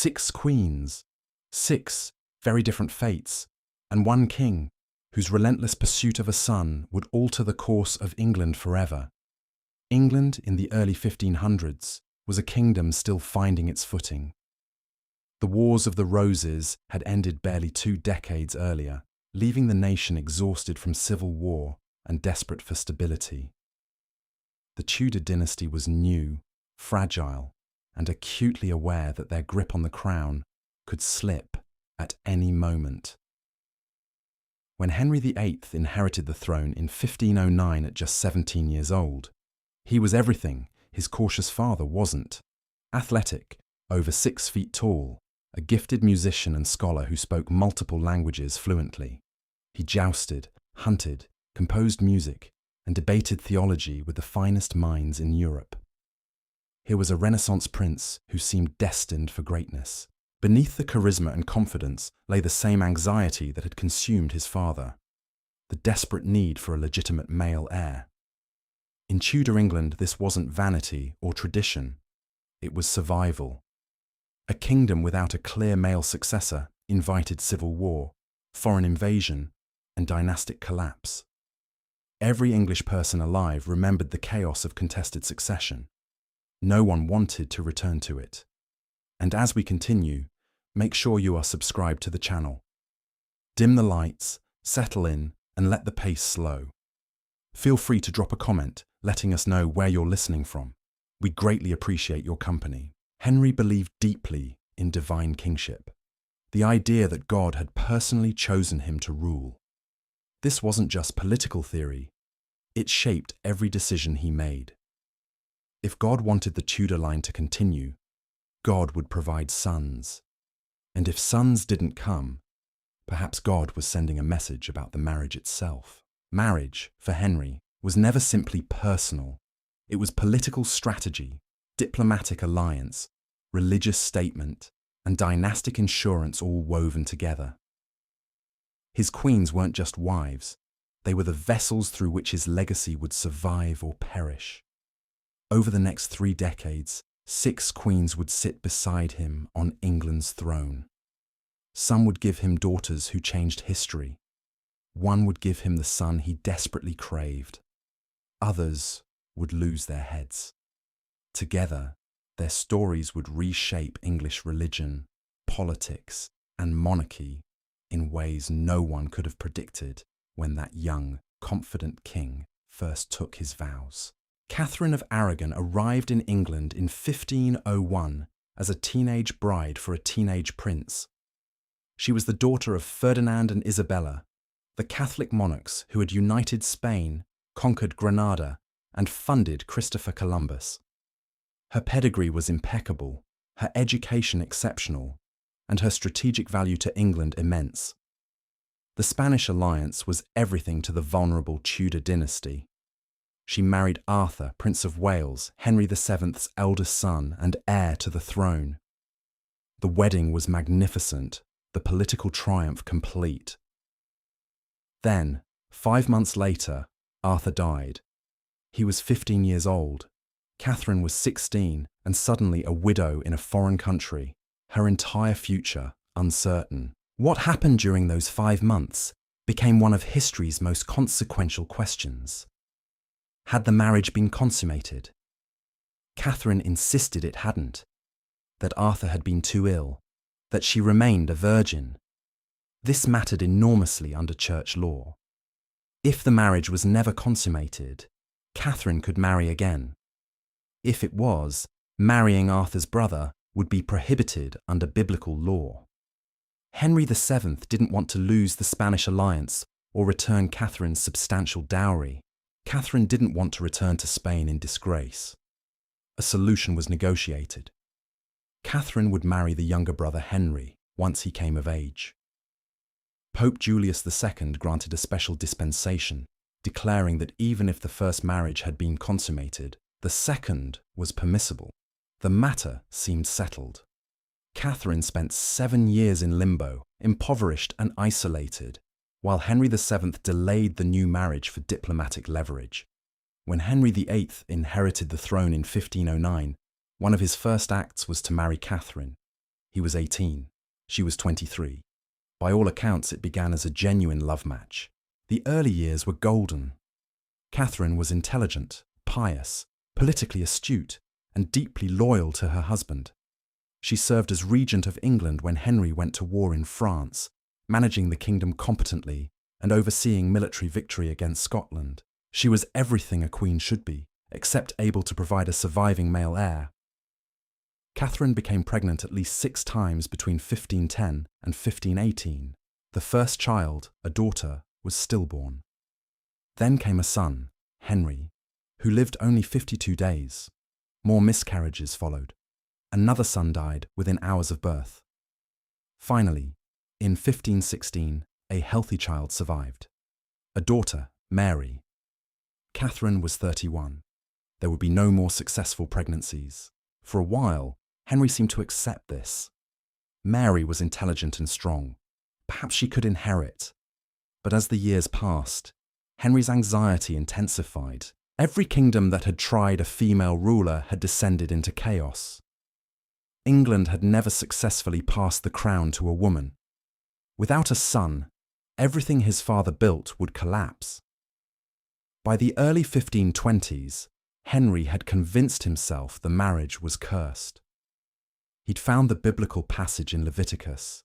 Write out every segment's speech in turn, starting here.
6 queens, 6 very different fates, and 1 king whose relentless pursuit of a son would alter the course of England forever. England in the early 1500s was a kingdom still finding its footing. The Wars of the Roses had ended barely 2 decades earlier, leaving the nation exhausted from civil war and desperate for stability. The Tudor dynasty was new, fragile, and acutely aware that their grip on the crown could slip at any moment. When Henry VIII inherited the throne in 1509 at just 17 years old, he was everything his cautious father wasn't. Athletic, over 6 feet tall, a gifted musician and scholar who spoke multiple languages fluently. He jousted, hunted, composed music, and debated theology with the finest minds in Europe. He was a Renaissance prince who seemed destined for greatness. Beneath the charisma and confidence lay the same anxiety that had consumed his father, the desperate need for a legitimate male heir. In Tudor England, this wasn't vanity or tradition. It was survival. A kingdom without a clear male successor invited civil war, foreign invasion, and dynastic collapse. Every English person alive remembered the chaos of contested succession. No one wanted to return to it. And as we continue, make sure you are subscribed to the channel. Dim the lights, settle in, and let the pace slow. Feel free to drop a comment, letting us know where you're listening from. We greatly appreciate your company. Henry believed deeply in divine kingship, the idea that God had personally chosen him to rule. This wasn't just political theory, it shaped every decision he made. If God wanted the Tudor line to continue, God would provide sons. And if sons didn't come, perhaps God was sending a message about the marriage itself. Marriage, for Henry, was never simply personal. It was political strategy, diplomatic alliance, religious statement, and dynastic insurance all woven together. His queens weren't just wives, they were the vessels through which his legacy would survive or perish. Over the next 3 decades, 6 queens would sit beside him on England's throne. Some would give him daughters who changed history. One would give him the son he desperately craved. Others would lose their heads. Together, their stories would reshape English religion, politics, and monarchy in ways no one could have predicted when that young, confident king first took his vows. Catherine of Aragon arrived in England in 1501 as a teenage bride for a teenage prince. She was the daughter of Ferdinand and Isabella, the Catholic monarchs who had united Spain, conquered Granada, and funded Christopher Columbus. Her pedigree was impeccable, her education exceptional, and her strategic value to England immense. The Spanish alliance was everything to the vulnerable Tudor dynasty. She married Arthur, Prince of Wales, Henry VII's eldest son and heir to the throne. The wedding was magnificent, the political triumph complete. Then, 5 months later, Arthur died. He was 15 years old. Catherine was 16 and suddenly a widow in a foreign country, her entire future uncertain. What happened during those 5 months became one of history's most consequential questions. Had the marriage been consummated? Catherine insisted it hadn't, that Arthur had been too ill, that she remained a virgin. This mattered enormously under church law. If the marriage was never consummated, Catherine could marry again. If it was, marrying Arthur's brother would be prohibited under biblical law. Henry VII didn't want to lose the Spanish alliance or return Catherine's substantial dowry. Catherine didn't want to return to Spain in disgrace. A solution was negotiated. Catherine would marry the younger brother Henry once he came of age. Pope Julius II granted a special dispensation, declaring that even if the first marriage had been consummated, the second was permissible. The matter seemed settled. Catherine spent 7 years in limbo, impoverished and isolated, while Henry VII delayed the new marriage for diplomatic leverage. When Henry VIII inherited the throne in 1509, one of his first acts was to marry Catherine. He was 18. She was 23. By all accounts, it began as a genuine love match. The early years were golden. Catherine was intelligent, pious, politically astute, and deeply loyal to her husband. She served as regent of England when Henry went to war in France, managing the kingdom competently and overseeing military victory against Scotland. She was everything a queen should be, except able to provide a surviving male heir. Catherine became pregnant at least 6 times between 1510 and 1518. The first child, a daughter, was stillborn. Then came a son, Henry, who lived only 52 days. More miscarriages followed. Another son died within hours of birth. Finally, in 1516, a healthy child survived. A daughter, Mary. Catherine was 31. There would be no more successful pregnancies. For a while, Henry seemed to accept this. Mary was intelligent and strong. Perhaps she could inherit. But as the years passed, Henry's anxiety intensified. Every kingdom that had tried a female ruler had descended into chaos. England had never successfully passed the crown to a woman. Without a son, everything his father built would collapse. By the early 1520s, Henry had convinced himself the marriage was cursed. He'd found the biblical passage in Leviticus,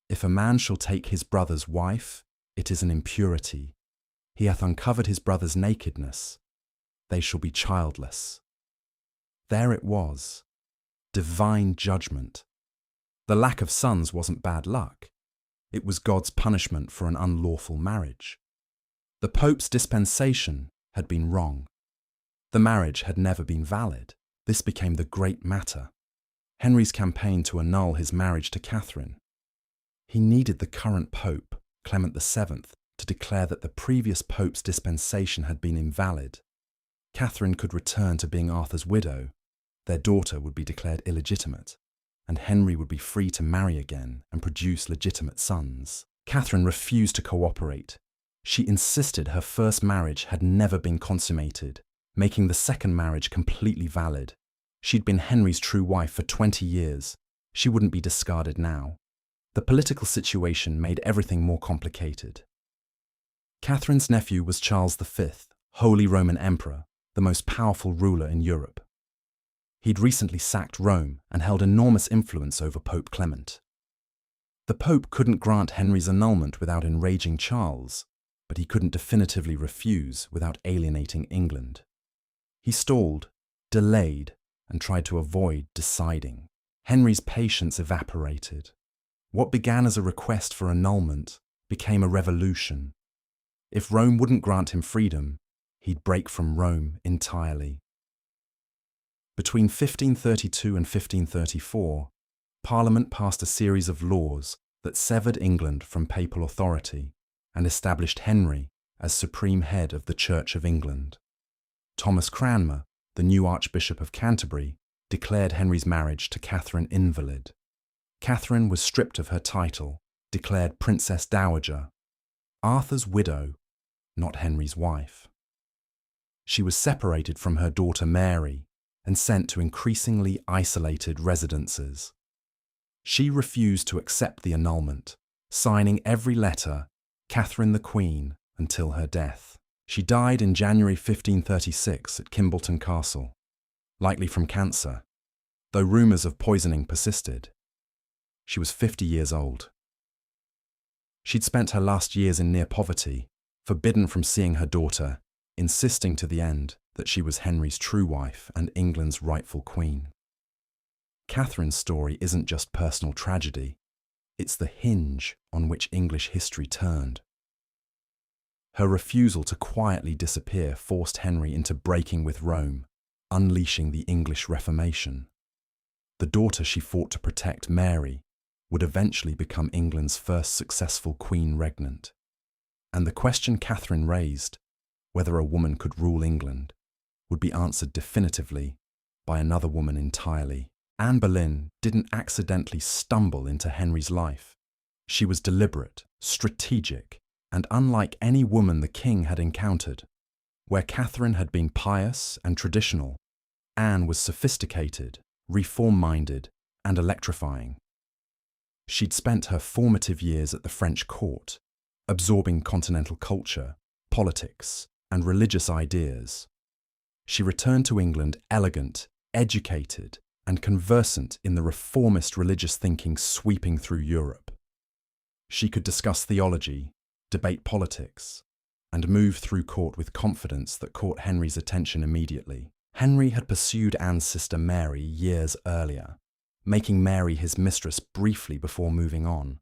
"If a man shall take his brother's wife, it is an impurity. He hath uncovered his brother's nakedness. They shall be childless." There it was, divine judgment. The lack of sons wasn't bad luck. It was God's punishment for an unlawful marriage. The Pope's dispensation had been wrong. The marriage had never been valid. This became the great matter. Henry's campaign to annul his marriage to Catherine. He needed the current Pope, Clement VII, to declare that the previous Pope's dispensation had been invalid. Catherine could return to being Arthur's widow, their daughter would be declared illegitimate, and Henry would be free to marry again and produce legitimate sons. Catherine refused to cooperate. She insisted her first marriage had never been consummated, making the second marriage completely valid. She'd been Henry's true wife for 20 years. She wouldn't be discarded now. The political situation made everything more complicated. Catherine's nephew was Charles V, Holy Roman Emperor, the most powerful ruler in Europe. He'd recently sacked Rome and held enormous influence over Pope Clement. The Pope couldn't grant Henry's annulment without enraging Charles, but he couldn't definitively refuse without alienating England. He stalled, delayed, and tried to avoid deciding. Henry's patience evaporated. What began as a request for annulment became a revolution. If Rome wouldn't grant him freedom, he'd break from Rome entirely. Between 1532 and 1534, Parliament passed a series of laws that severed England from papal authority and established Henry as supreme head of the Church of England. Thomas Cranmer, the new Archbishop of Canterbury, declared Henry's marriage to Catherine invalid. Catherine was stripped of her title, declared Princess Dowager, Arthur's widow, not Henry's wife. She was separated from her daughter Mary and sent to increasingly isolated residences. She refused to accept the annulment, signing every letter, Catherine the Queen, until her death. She died in January 1536 at Kimbolton Castle, likely from cancer, though rumours of poisoning persisted. She was 50 years old. She'd spent her last years in near poverty, forbidden from seeing her daughter, insisting to the end that she was Henry's true wife and England's rightful queen. Catherine's story isn't just personal tragedy, it's the hinge on which English history turned. Her refusal to quietly disappear forced Henry into breaking with Rome, unleashing the English Reformation. The daughter she fought to protect, Mary, would eventually become England's first successful queen regnant. And the question Catherine raised, whether a woman could rule England, would be answered definitively by another woman entirely. Anne Boleyn didn't accidentally stumble into Henry's life. She was deliberate, strategic, and unlike any woman the king had encountered. Where Catherine had been pious and traditional, Anne was sophisticated, reform-minded, and electrifying. She'd spent her formative years at the French court, absorbing continental culture, politics, and religious ideas. She returned to England elegant, educated, and conversant in the reformist religious thinking sweeping through Europe. She could discuss theology, debate politics, and move through court with confidence that caught Henry's attention immediately. Henry had pursued Anne's sister Mary years earlier, making Mary his mistress briefly before moving on.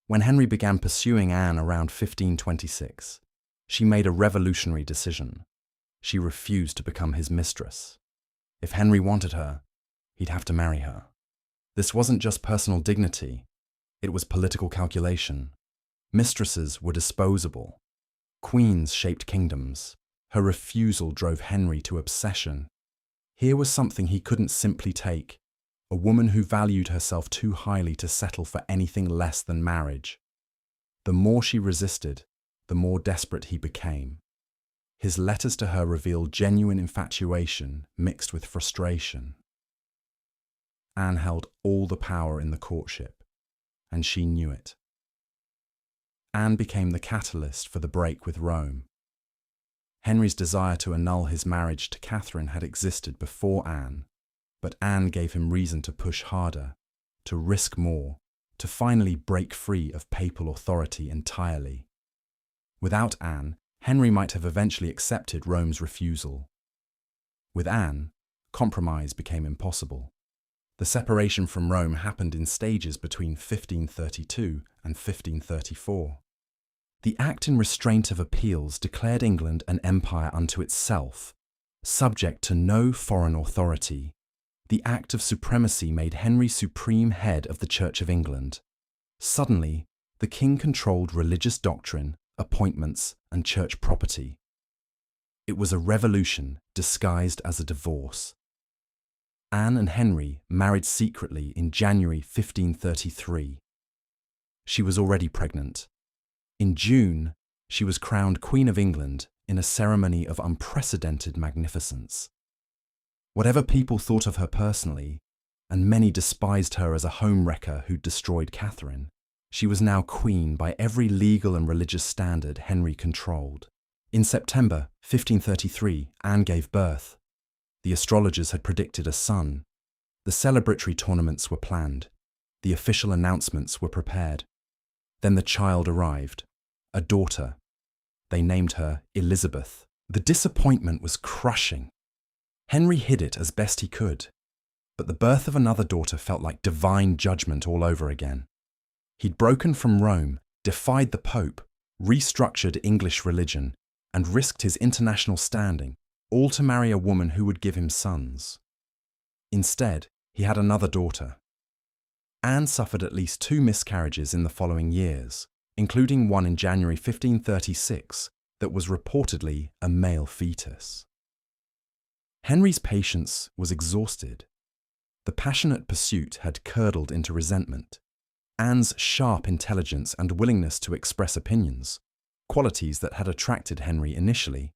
When Henry began pursuing Anne around 1526, she made a revolutionary decision. She refused to become his mistress. If Henry wanted her, he'd have to marry her. This wasn't just personal dignity, it was political calculation. Mistresses were disposable. Queens shaped kingdoms. Her refusal drove Henry to obsession. Here was something he couldn't simply take, a woman who valued herself too highly to settle for anything less than marriage. The more she resisted, the more desperate he became. His letters to her reveal genuine infatuation mixed with frustration. Anne held all the power in the courtship, and she knew it. Anne became the catalyst for the break with Rome. Henry's desire to annul his marriage to Catherine had existed before Anne, but Anne gave him reason to push harder, to risk more, to finally break free of papal authority entirely. Without Anne, Henry might have eventually accepted Rome's refusal. With Anne, compromise became impossible. The separation from Rome happened in stages between 1532 and 1534. The Act in Restraint of Appeals declared England an empire unto itself, subject to no foreign authority. The Act of Supremacy made Henry supreme head of the Church of England. Suddenly, the king controlled religious doctrine, appointments, and church property. It was a revolution disguised as a divorce. Anne and Henry married secretly in January 1533. She was already pregnant. In June, she was crowned Queen of England in a ceremony of unprecedented magnificence. Whatever people thought of her personally, and many despised her as a homewrecker who destroyed Catherine, she was now queen by every legal and religious standard Henry controlled. In September 1533, Anne gave birth. The astrologers had predicted a son. The celebratory tournaments were planned. The official announcements were prepared. Then the child arrived, a daughter. They named her Elizabeth. The disappointment was crushing. Henry hid it as best he could, but the birth of another daughter felt like divine judgment all over again. He'd broken from Rome, defied the Pope, restructured English religion, and risked his international standing, all to marry a woman who would give him sons. Instead, he had another daughter. Anne suffered at least 2 miscarriages in the following years, including one in January 1536 that was reportedly a male fetus. Henry's patience was exhausted. The passionate pursuit had curdled into resentment. Anne's sharp intelligence and willingness to express opinions, qualities that had attracted Henry initially,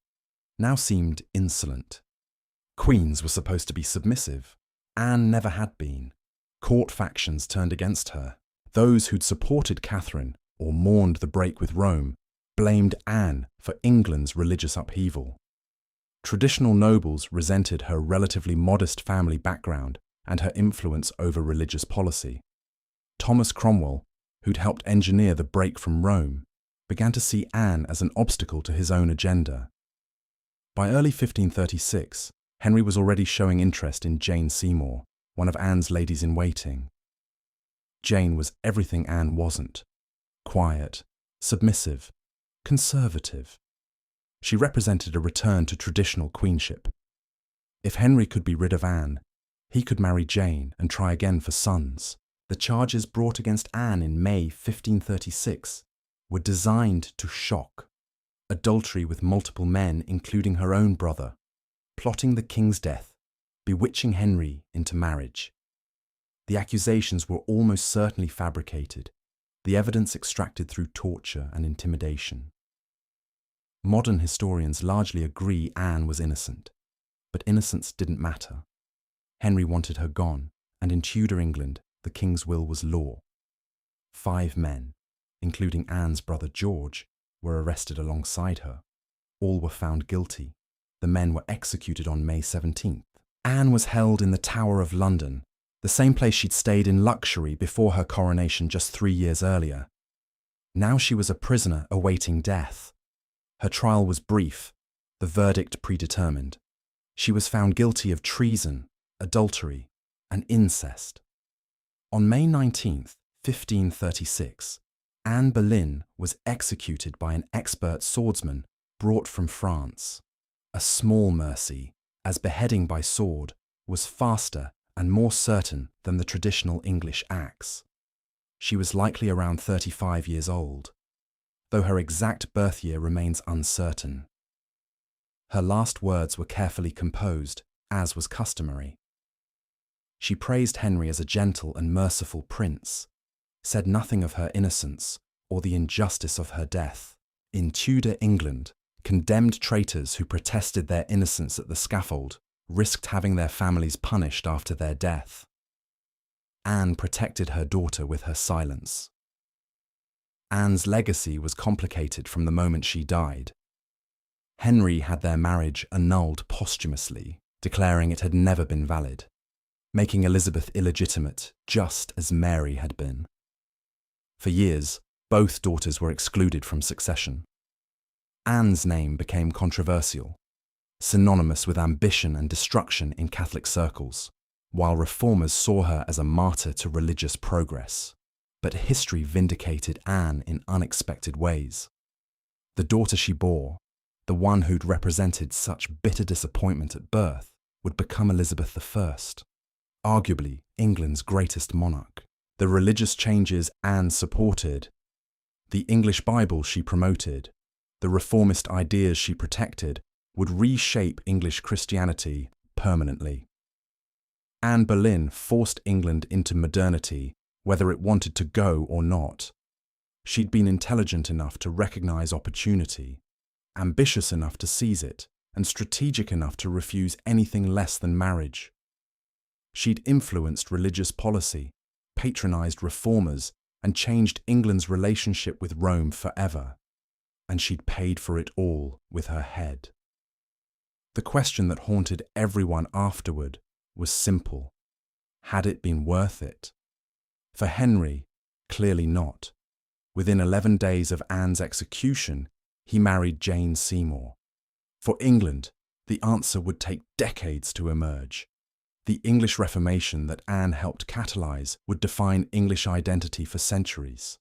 now seemed insolent. Queens were supposed to be submissive. Anne never had been. Court factions turned against her. Those who'd supported Catherine or mourned the break with Rome blamed Anne for England's religious upheaval. Traditional nobles resented her relatively modest family background and her influence over religious policy. Thomas Cromwell, who'd helped engineer the break from Rome, began to see Anne as an obstacle to his own agenda. By early 1536, Henry was already showing interest in Jane Seymour, one of Anne's ladies-in-waiting. Jane was everything Anne wasn't: quiet, submissive, conservative. She represented a return to traditional queenship. If Henry could be rid of Anne, he could marry Jane and try again for sons. The charges brought against Anne in May 1536 were designed to shock: adultery with multiple men, including her own brother, plotting the king's death, bewitching Henry into marriage. The accusations were almost certainly fabricated, the evidence extracted through torture and intimidation. Modern historians largely agree Anne was innocent, but innocence didn't matter. Henry wanted her gone, and in Tudor England, the king's will was law. 5 men, including Anne's brother George, were arrested alongside her. All were found guilty. The men were executed on May 17th. Anne was held in the Tower of London, the same place she'd stayed in luxury before her coronation just 3 years earlier. Now she was a prisoner awaiting death. Her trial was brief, the verdict predetermined. She was found guilty of treason, adultery, and incest. On May 19th, 1536, Anne Boleyn was executed by an expert swordsman brought from France. A small mercy, as beheading by sword was faster and more certain than the traditional English axe. She was likely around 35 years old, though her exact birth year remains uncertain. Her last words were carefully composed, as was customary. She praised Henry as a gentle and merciful prince, said nothing of her innocence or the injustice of her death. In Tudor England, condemned traitors who protested their innocence at the scaffold risked having their families punished after their death. Anne protected her daughter with her silence. Anne's legacy was complicated from the moment she died. Henry had their marriage annulled posthumously, declaring it had never been valid, making Elizabeth illegitimate just as Mary had been. For years, both daughters were excluded from succession. Anne's name became controversial, synonymous with ambition and destruction in Catholic circles, while reformers saw her as a martyr to religious progress. But history vindicated Anne in unexpected ways. The daughter she bore, the one who'd represented such bitter disappointment at birth, would become Elizabeth I, arguably England's greatest monarch. The religious changes Anne supported, the English Bible she promoted, the reformist ideas she protected, would reshape English Christianity permanently. Anne Boleyn forced England into modernity, whether it wanted to go or not. She'd been intelligent enough to recognize opportunity, ambitious enough to seize it, and strategic enough to refuse anything less than marriage. She'd influenced religious policy, patronized reformers, and changed England's relationship with Rome forever. And she'd paid for it all with her head. The question that haunted everyone afterward was simple. Had it been worth it? For Henry, clearly not. Within 11 days of Anne's execution, he married Jane Seymour. For England, the answer would take decades to emerge. The English Reformation that Anne helped catalyse would define English identity for centuries.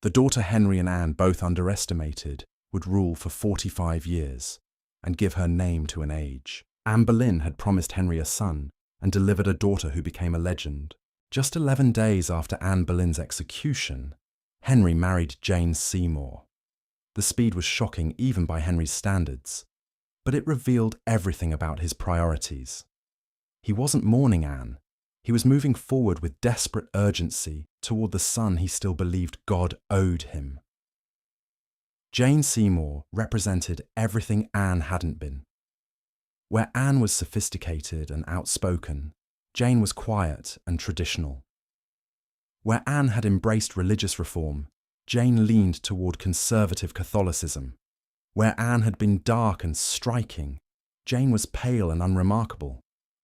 The daughter Henry and Anne both underestimated would rule for 45 years and give her name to an age. Anne Boleyn had promised Henry a son and delivered a daughter who became a legend. Just 11 days after Anne Boleyn's execution, Henry married Jane Seymour. The speed was shocking even by Henry's standards, but it revealed everything about his priorities. He wasn't mourning Anne. He was moving forward with desperate urgency toward the son he still believed God owed him. Jane Seymour represented everything Anne hadn't been. Where Anne was sophisticated and outspoken, Jane was quiet and traditional. Where Anne had embraced religious reform, Jane leaned toward conservative Catholicism. Where Anne had been dark and striking, Jane was pale and unremarkable.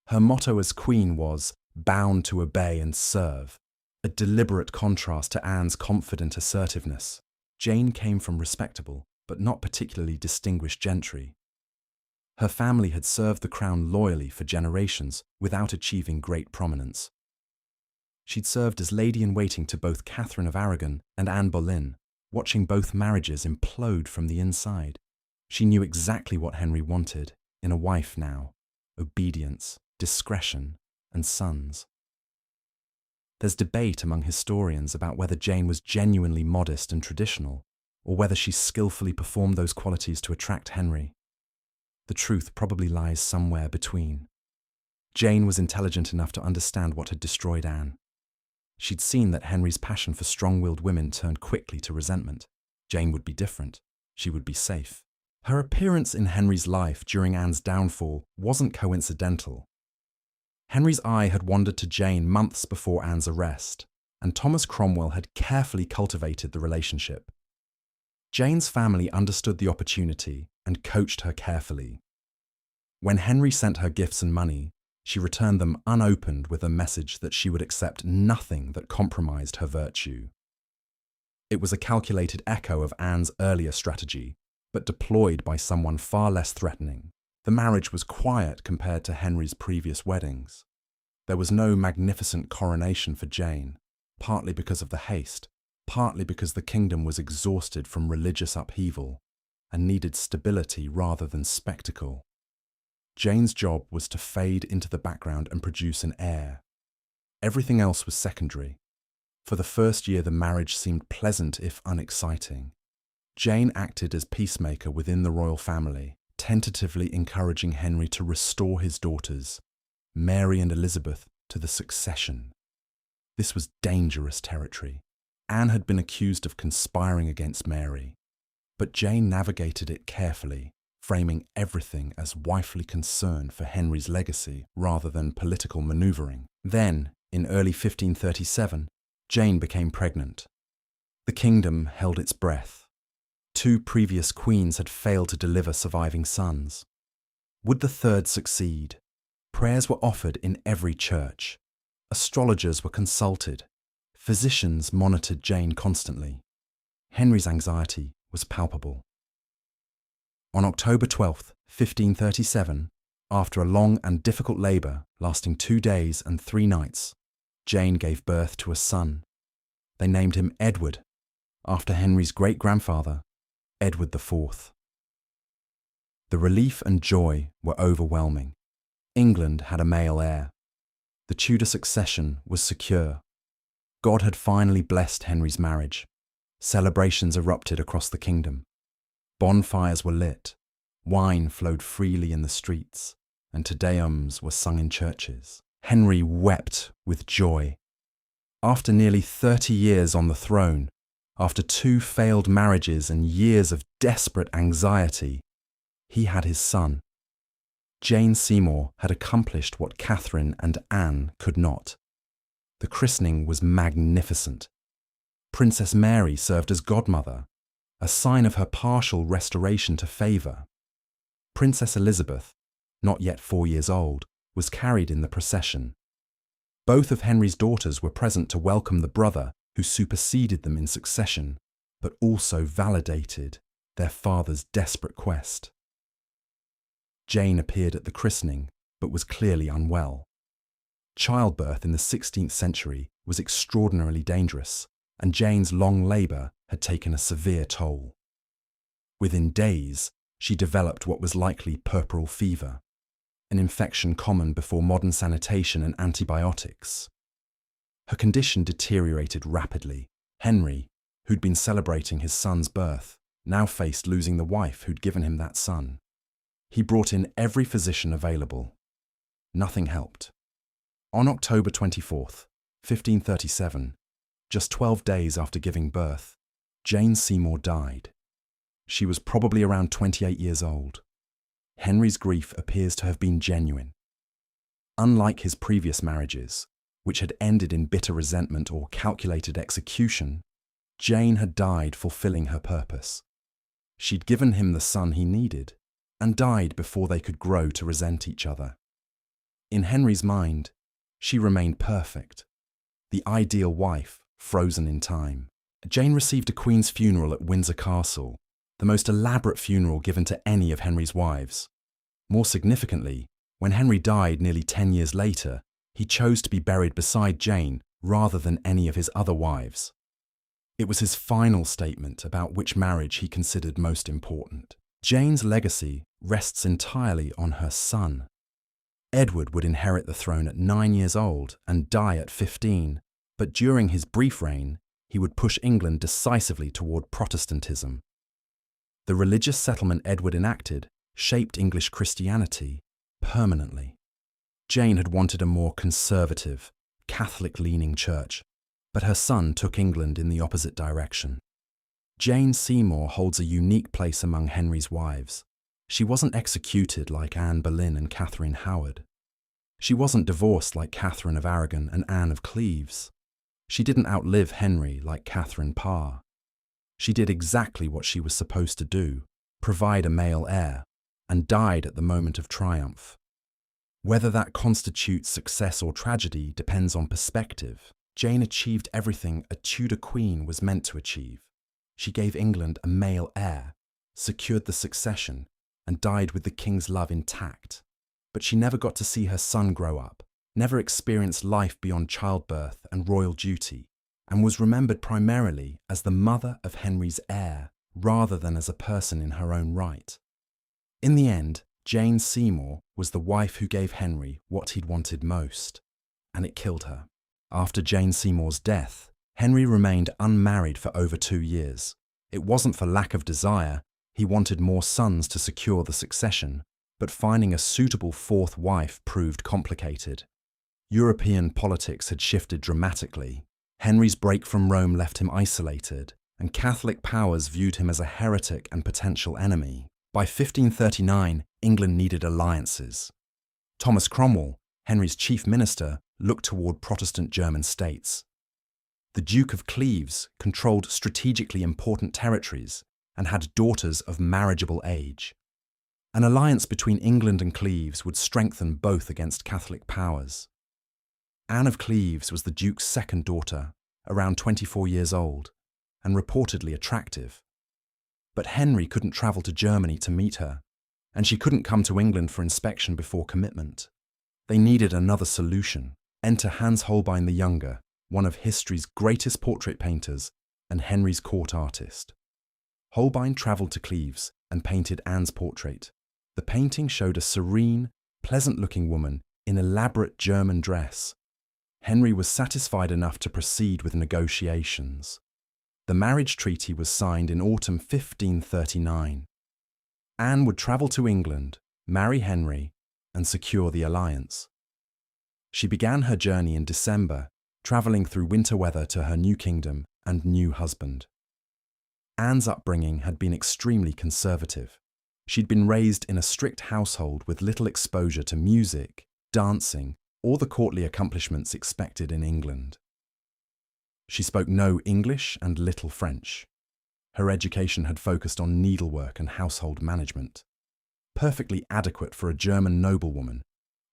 Her motto as queen was, "bound to obey and serve," a deliberate contrast to Anne's confident assertiveness. Jane came from respectable, but not particularly distinguished gentry. Her family had served the crown loyally for generations without achieving great prominence. She'd served as lady-in-waiting to both Catherine of Aragon and Anne Boleyn, watching both marriages implode from the inside. She knew exactly what Henry wanted in a wife now: obedience, discretion, and sons. There's debate among historians about whether Jane was genuinely modest and traditional, or whether she skillfully performed those qualities to attract Henry. The truth probably lies somewhere between. Jane was intelligent enough to understand what had destroyed Anne. She'd seen that Henry's passion for strong-willed women turned quickly to resentment. Jane would be different. She would be safe. Her appearance in Henry's life during Anne's downfall wasn't coincidental. Henry's eye had wandered to Jane months before Anne's arrest, and Thomas Cromwell had carefully cultivated the relationship. Jane's family understood the opportunity and coached her carefully. When Henry sent her gifts and money, she returned them unopened with a message that she would accept nothing that compromised her virtue. It was a calculated echo of Anne's earlier strategy, but deployed by someone far less threatening. The marriage was quiet compared to Henry's previous weddings. There was no magnificent coronation for Jane, partly because of the haste, partly because the kingdom was exhausted from religious upheaval and needed stability rather than spectacle. Jane's job was to fade into the background and produce an heir. Everything else was secondary. For the first year, the marriage seemed pleasant if unexciting. Jane acted as peacemaker within the royal family, tentatively encouraging Henry to restore his daughters, Mary and Elizabeth, to the succession. This was dangerous territory. Anne had been accused of conspiring against Mary, but Jane navigated it carefully, framing everything as wifely concern for Henry's legacy rather than political manoeuvring. Then, in early 1537, Jane became pregnant. The kingdom held its breath. 2 previous queens had failed to deliver surviving sons. Would the third succeed? Prayers were offered in every church. Astrologers were consulted. Physicians monitored Jane constantly. Henry's anxiety was palpable. On October 12, 1537, after a long and difficult labour lasting 2 days and 3 nights, Jane gave birth to a son. They named him Edward, after Henry's great-grandfather, Edward IV. The relief and joy were overwhelming. England had a male heir. The Tudor succession was secure. God had finally blessed Henry's marriage. Celebrations erupted across the kingdom. Bonfires were lit, wine flowed freely in the streets, and Te Deums were sung in churches. Henry wept with joy. After nearly 30 years on the throne, after 2 failed marriages and years of desperate anxiety, he had his son. Jane Seymour had accomplished what Catherine and Anne could not. The christening was magnificent. Princess Mary served as godmother, a sign of her partial restoration to favour. Princess Elizabeth, not yet 4 years old, was carried in the procession. Both of Henry's daughters were present to welcome the brother who superseded them in succession, but also validated their father's desperate quest. Jane appeared at the christening, but was clearly unwell. Childbirth in the 16th century was extraordinarily dangerous, and Jane's long labour had taken a severe toll. Within days, she developed what was likely puerperal fever, an infection common before modern sanitation and antibiotics. Her condition deteriorated rapidly. Henry, who'd been celebrating his son's birth, now faced losing the wife who'd given him that son. He brought in every physician available. Nothing helped. On October 24th, 1537, just 12 days after giving birth, Jane Seymour died. She was probably around 28 years old. Henry's grief appears to have been genuine. Unlike his previous marriages, which had ended in bitter resentment or calculated execution, Jane had died fulfilling her purpose. She'd given him the son he needed, and died before they could grow to resent each other. In Henry's mind, she remained perfect, the ideal wife, frozen in time. Jane received a queen's funeral at Windsor Castle, the most elaborate funeral given to any of Henry's wives. More significantly, when Henry died nearly 10 years later, he chose to be buried beside Jane rather than any of his other wives. It was his final statement about which marriage he considered most important. Jane's legacy rests entirely on her son. Edward would inherit the throne at 9 years old and die at 15, but during his brief reign, he would push England decisively toward Protestantism. The religious settlement Edward enacted shaped English Christianity permanently. Jane had wanted a more conservative, Catholic-leaning church, but her son took England in the opposite direction. Jane Seymour holds a unique place among Henry's wives. She wasn't executed like Anne Boleyn and Catherine Howard. She wasn't divorced like Catherine of Aragon and Anne of Cleves. She didn't outlive Henry like Catherine Parr. She did exactly what she was supposed to do, provide a male heir, and died at the moment of triumph. Whether that constitutes success or tragedy depends on perspective. Jane achieved everything a Tudor queen was meant to achieve. She gave England a male heir, secured the succession, and died with the king's love intact. But she never got to see her son grow up, never experienced life beyond childbirth and royal duty, and was remembered primarily as the mother of Henry's heir, rather than as a person in her own right. In the end, Jane Seymour was the wife who gave Henry what he'd wanted most, and it killed her. After Jane Seymour's death, Henry remained unmarried for over 2 years. It wasn't for lack of desire. He wanted more sons to secure the succession, but finding a suitable fourth wife proved complicated. European politics had shifted dramatically. Henry's break from Rome left him isolated, and Catholic powers viewed him as a heretic and potential enemy. By 1539, England needed alliances. Thomas Cromwell, Henry's chief minister, looked toward Protestant German states. The Duke of Cleves controlled strategically important territories and had daughters of marriageable age. An alliance between England and Cleves would strengthen both against Catholic powers. Anne of Cleves was the Duke's second daughter, around 24 years old, and reportedly attractive. But Henry couldn't travel to Germany to meet her, and she couldn't come to England for inspection before commitment. They needed another solution. Enter Hans Holbein the Younger, one of history's greatest portrait painters and Henry's court artist. Holbein travelled to Cleves and painted Anne's portrait. The painting showed a serene, pleasant-looking woman in elaborate German dress. Henry was satisfied enough to proceed with negotiations. The marriage treaty was signed in autumn 1539. Anne would travel to England, marry Henry, and secure the alliance. She began her journey in December, travelling through winter weather to her new kingdom and new husband. Anne's upbringing had been extremely conservative. She'd been raised in a strict household with little exposure to music, dancing, or the courtly accomplishments expected in England. She spoke no English and little French. Her education had focused on needlework and household management. Perfectly adequate for a German noblewoman,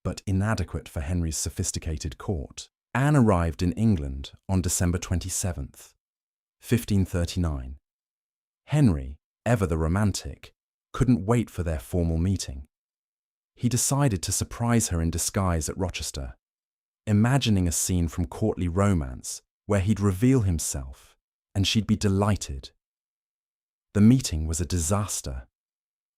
but inadequate for Henry's sophisticated court. Anne arrived in England on December 27th, 1539. Henry, ever the romantic, couldn't wait for their formal meeting. He decided to surprise her in disguise at Rochester, imagining a scene from courtly romance where he'd reveal himself and she'd be delighted. The meeting was a disaster.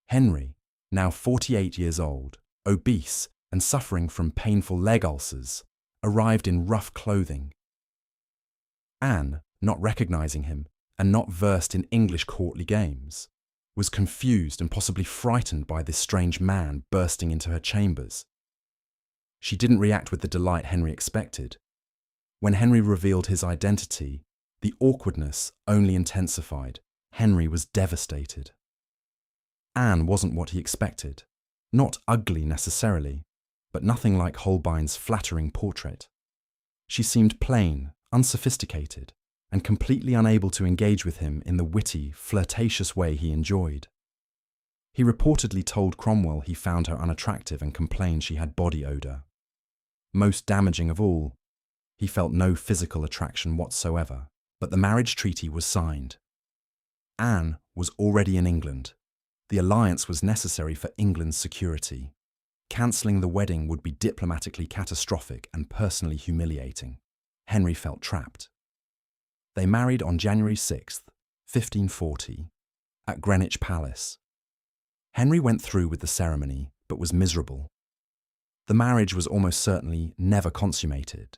Henry, now 48 years old, obese and suffering from painful leg ulcers, arrived in rough clothing. Anne, not recognizing him and not versed in English courtly games, was confused and possibly frightened by this strange man bursting into her chambers. She didn't react with the delight Henry expected. When Henry revealed his identity, the awkwardness only intensified. Henry was devastated. Anne wasn't what he expected. Not ugly necessarily, but nothing like Holbein's flattering portrait. She seemed plain, unsophisticated, and completely unable to engage with him in the witty, flirtatious way he enjoyed. He reportedly told Cromwell he found her unattractive and complained she had body odour. Most damaging of all, he felt no physical attraction whatsoever, but the marriage treaty was signed. Anne was already in England. The alliance was necessary for England's security. Cancelling the wedding would be diplomatically catastrophic and personally humiliating. Henry felt trapped. They married on January 6th, 1540, at Greenwich Palace. Henry went through with the ceremony, but was miserable. The marriage was almost certainly never consummated.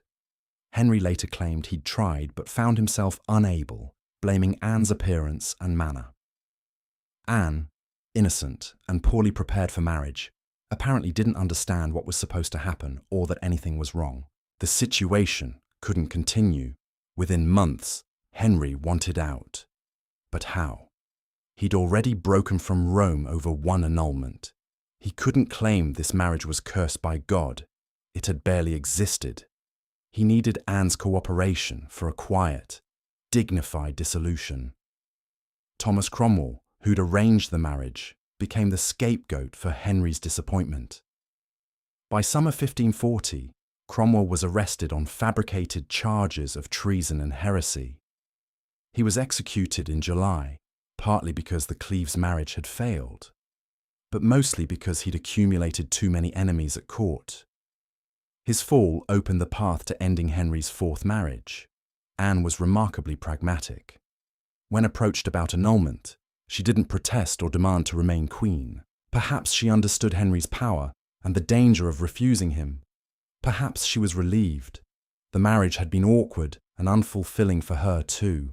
Henry later claimed he'd tried but found himself unable, blaming Anne's appearance and manner. Anne, innocent and poorly prepared for marriage, apparently didn't understand what was supposed to happen or that anything was wrong. The situation couldn't continue. Within months, Henry wanted out. But how? He'd already broken from Rome over one annulment. He couldn't claim this marriage was cursed by God. It had barely existed. He needed Anne's cooperation for a quiet, dignified dissolution. Thomas Cromwell, who'd arranged the marriage, became the scapegoat for Henry's disappointment. By summer 1540, Cromwell was arrested on fabricated charges of treason and heresy. He was executed in July, partly because the Cleves marriage had failed, but mostly because he'd accumulated too many enemies at court. His fall opened the path to ending Henry's fourth marriage. Anne was remarkably pragmatic. When approached about annulment, she didn't protest or demand to remain queen. Perhaps she understood Henry's power and the danger of refusing him. Perhaps she was relieved. The marriage had been awkward and unfulfilling for her too.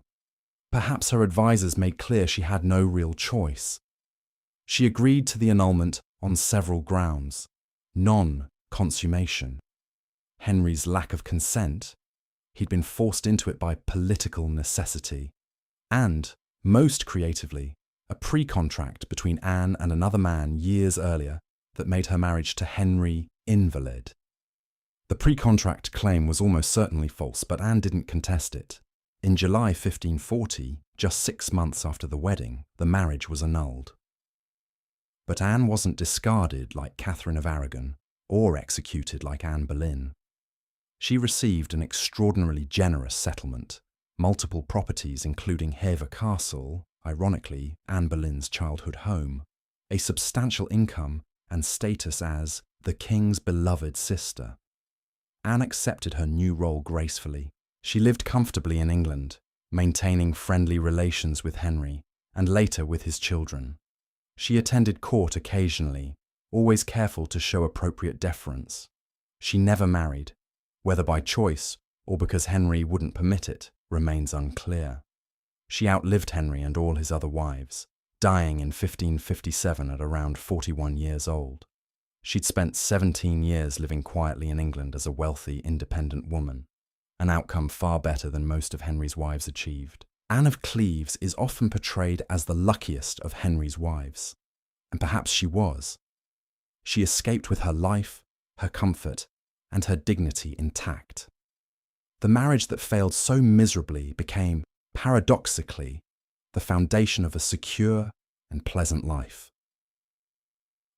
Perhaps her advisers made clear she had no real choice. She agreed to the annulment on several grounds. Non-consummation. Henry's lack of consent. He'd been forced into it by political necessity. And, most creatively, a pre-contract between Anne and another man years earlier that made her marriage to Henry invalid. The pre-contract claim was almost certainly false, but Anne didn't contest it. In July 1540, just 6 months after the wedding, the marriage was annulled. But Anne wasn't discarded like Catherine of Aragon or executed like Anne Boleyn. She received an extraordinarily generous settlement, multiple properties including Hever Castle, ironically Anne Boleyn's childhood home, a substantial income and status as the king's beloved sister. Anne accepted her new role gracefully. She lived comfortably in England, maintaining friendly relations with Henry and later with his children. She attended court occasionally, always careful to show appropriate deference. She never married. Whether by choice or because Henry wouldn't permit it remains unclear. She outlived Henry and all his other wives, dying in 1557 at around 41 years old. She'd spent 17 years living quietly in England as a wealthy, independent woman, an outcome far better than most of Henry's wives achieved. Anne of Cleves is often portrayed as the luckiest of Henry's wives, and perhaps she was. She escaped with her life, her comfort, and her dignity intact. The marriage that failed so miserably became, paradoxically, the foundation of a secure and pleasant life.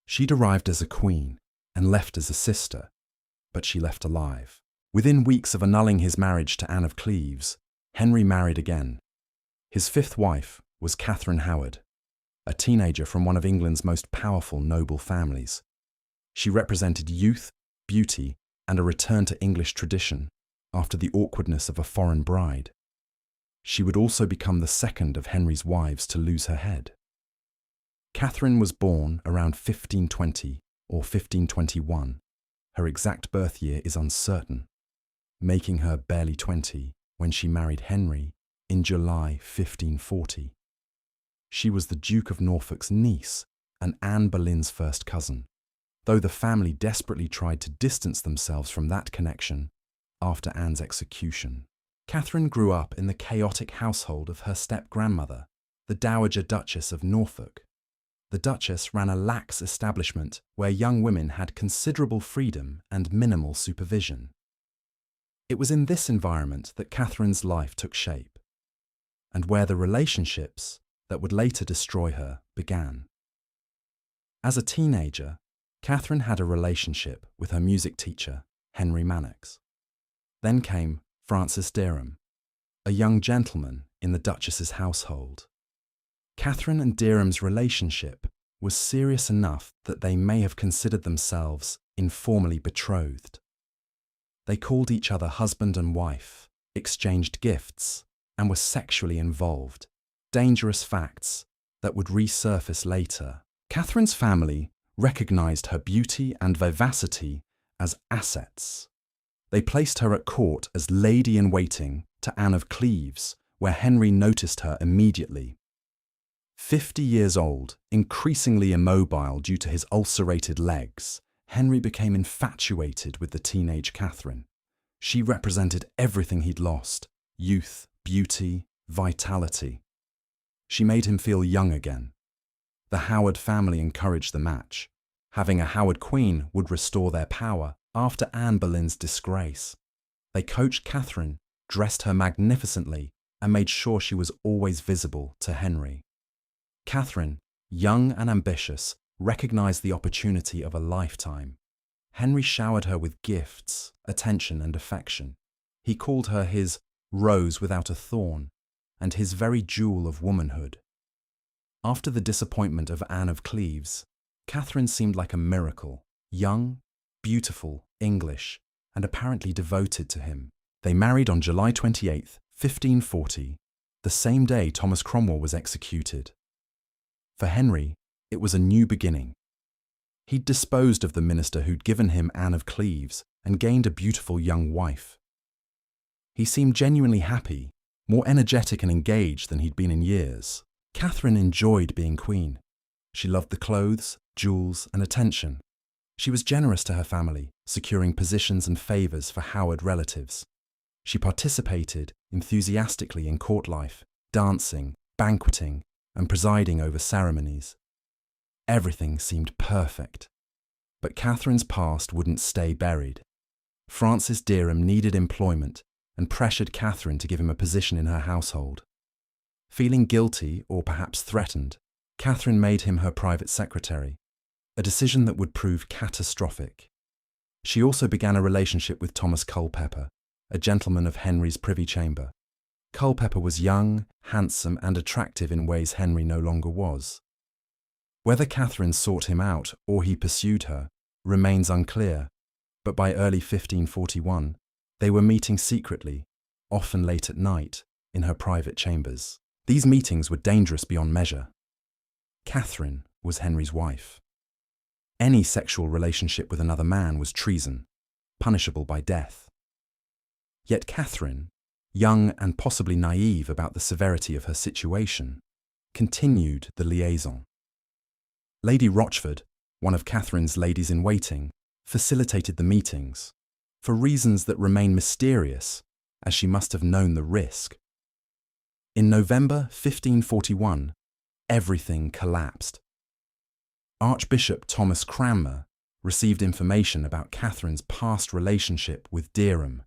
She'd arrived as a queen and left as a sister, but she left alive. Within weeks of annulling his marriage to Anne of Cleves, Henry married again. His fifth wife was Catherine Howard, a teenager from one of England's most powerful noble families. She represented youth, beauty, and a return to English tradition after the awkwardness of a foreign bride. She would also become the second of Henry's wives to lose her head. Catherine was born around 1520 or 1521. Her exact birth year is uncertain, making her barely 20 when she married Henry in July 1540. She was the Duke of Norfolk's niece and Anne Boleyn's first cousin, though the family desperately tried to distance themselves from that connection after Anne's execution. Catherine grew up in the chaotic household of her step-grandmother, the Dowager Duchess of Norfolk. The Duchess ran a lax establishment where young women had considerable freedom and minimal supervision. It was in this environment that Catherine's life took shape, and where the relationships that would later destroy her began. As a teenager, Catherine had a relationship with her music teacher, Henry Manox. Then came Francis Derham, a young gentleman in the Duchess's household. Catherine and Derham's relationship was serious enough that they may have considered themselves informally betrothed. They called each other husband and wife, exchanged gifts, and were sexually involved, dangerous facts that would resurface later. Catherine's family recognized her beauty and vivacity as assets. They placed her at court as lady-in-waiting to Anne of Cleves, where Henry noticed her immediately. 50 years old, increasingly immobile due to his ulcerated legs, Henry became infatuated with the teenage Catherine. She represented everything he'd lost: youth, beauty, vitality. She made him feel young again. The Howard family encouraged the match. Having a Howard queen would restore their power after Anne Boleyn's disgrace. They coached Catherine, dressed her magnificently, and made sure she was always visible to Henry. Catherine, young and ambitious, recognized the opportunity of a lifetime. Henry showered her with gifts, attention, and affection. He called her his rose without a thorn, and his very jewel of womanhood. After the disappointment of Anne of Cleves, Catherine seemed like a miracle, young, beautiful, English, and apparently devoted to him. They married on July 28, 1540, the same day Thomas Cromwell was executed. For Henry, it was a new beginning. He'd disposed of the minister who'd given him Anne of Cleves and gained a beautiful young wife. He seemed genuinely happy, more energetic and engaged than he'd been in years. Catherine enjoyed being queen. She loved the clothes, jewels, and attention. She was generous to her family, securing positions and favours for Howard relatives. She participated enthusiastically in court life, dancing, banqueting, and presiding over ceremonies. Everything seemed perfect. But Catherine's past wouldn't stay buried. Francis Derham needed employment and pressured Catherine to give him a position in her household. Feeling guilty or perhaps threatened, Catherine made him her private secretary, a decision that would prove catastrophic. She also began a relationship with Thomas Culpeper, a gentleman of Henry's privy chamber. Culpeper was young, handsome, and attractive in ways Henry no longer was. Whether Catherine sought him out or he pursued her remains unclear, but by early 1541, they were meeting secretly, often late at night, in her private chambers. These meetings were dangerous beyond measure. Catherine was Henry's wife. Any sexual relationship with another man was treason, punishable by death. Yet Catherine, young and possibly naive about the severity of her situation, continued the liaison. Lady Rochford, one of Catherine's ladies-in-waiting, facilitated the meetings, for reasons that remain mysterious, as she must have known the risk. In November 1541, everything collapsed. Archbishop Thomas Cranmer received information about Catherine's past relationship with Derham.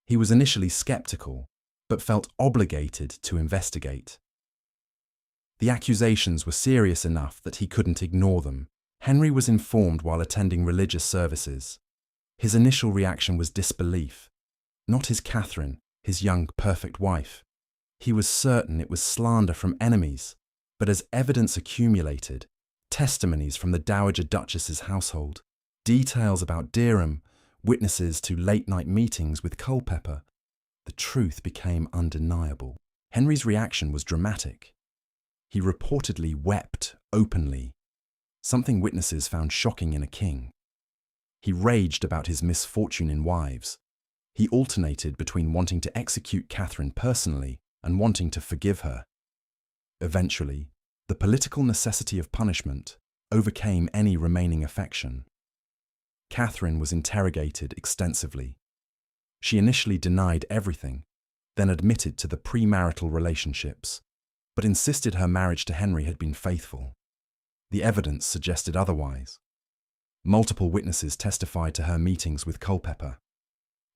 He was initially sceptical, but felt obligated to investigate. The accusations were serious enough that he couldn't ignore them. Henry was informed while attending religious services. His initial reaction was disbelief. Not his Catherine, his young, perfect wife. He was certain it was slander from enemies, but as evidence accumulated, testimonies from the Dowager Duchess's household, details about Derham, witnesses to late-night meetings with Culpeper, the truth became undeniable. Henry's reaction was dramatic. He reportedly wept openly, something witnesses found shocking in a king. He raged about his misfortune in wives. He alternated between wanting to execute Catherine personally and wanting to forgive her. Eventually, the political necessity of punishment overcame any remaining affection. Catherine was interrogated extensively. She initially denied everything, then admitted to the premarital relationships, but insisted her marriage to Henry had been faithful. The evidence suggested otherwise. Multiple witnesses testified to her meetings with Culpeper.